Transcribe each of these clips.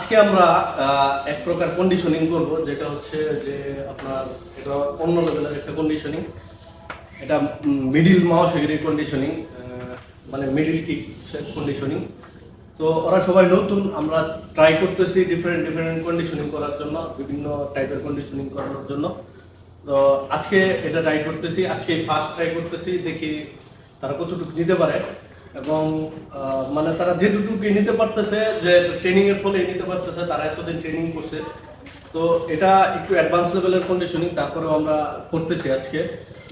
আজকে আমরা এক প্রকার কন্ডিশনিং করব, যেটা হচ্ছে যে আপনার এটা অন্য লেভেলের একটা কন্ডিশনিং। এটা মিডিল মাওসেগিরি কন্ডিশনিং, মানে মিডিল কিক কন্ডিশনিং। তো ওরা সবাই নতুন, আমরা ট্রাই করতেছি ডিফারেন্ট ডিফারেন্ট কন্ডিশনিং করার জন্য, বিভিন্ন টাইপের কন্ডিশনিং করানোর জন্য। তো আজকে এটা ট্রাই করতেছি, আজকে ফার্স্ট ট্রাই করতেছি, দেখি তারা কতটুকু নিতে পারে। এবং মানে তারা যেটুকুই নিতে পারতেছে, যে ট্রেনিং এর ফলে নিতে পারতেছে, তারা এতদিন ট্রেনিং করছে। তো এটা একটু অ্যাডভান্স লেভেলের কন্ডিশনিং, তারপরেও আমরা করতেছি আজকে,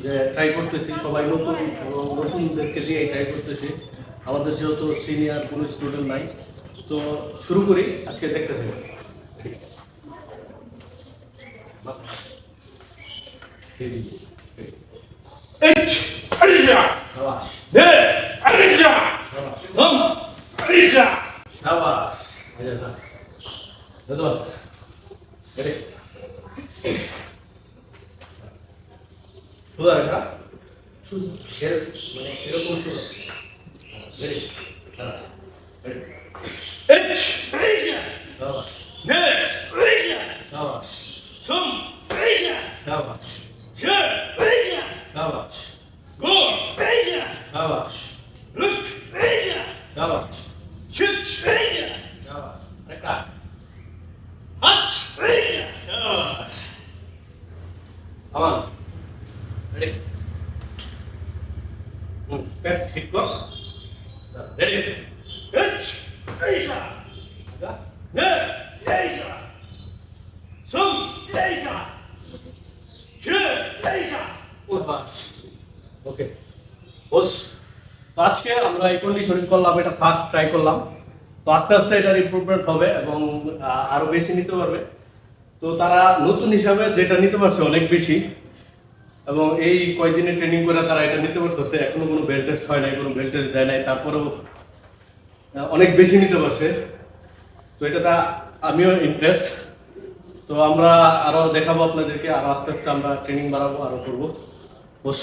যে ট্রাই করতেছি সবাই নতুন এবং নতুনদেরকে দিয়ে ট্রাই করতেছি। আমাদের যেহেতু সিনিয়র কোনো স্টুডেন্ট নাই, তো শুরু করি, আজকে দেখতে থাকি। সুদা এটা মানে এরকম সুদা। Aman, ready? Pet hit go. Ready? Hit. Aisa. Ne. Aisa. Sum. Aisa. She. Aisa. ওকে বস, তো আজকে আমরা এই কন্ডিশনিং করলাম, এটা ফার্স্ট ট্রাই করলাম। তো আস্তে আস্তে এটার ইমপ্রুভমেন্ট হবে এবং আরো বেশি নিতে পারবে। তো তারা নতুন হিসাবে যেটা নিতে পারছে অনেক বেশি, এবং এই কয়েকদিনে ট্রেনিং করে তারা এটা নিতে পারতেছে। এখনো কোনো বেল্ট টেস্ট হয় নাই, কোনো বেল্ট টেস্ট দেয় নাই, তারপরেও অনেক বেশি নিতে পারছে। তো এটা আমিও ইন্টারেস্ট। তো আমরা আরো দেখাবো আপনাদেরকে, আরো আস্তে আস্তে আমরা ট্রেনিং বাড়াবো, আরো করবো বস।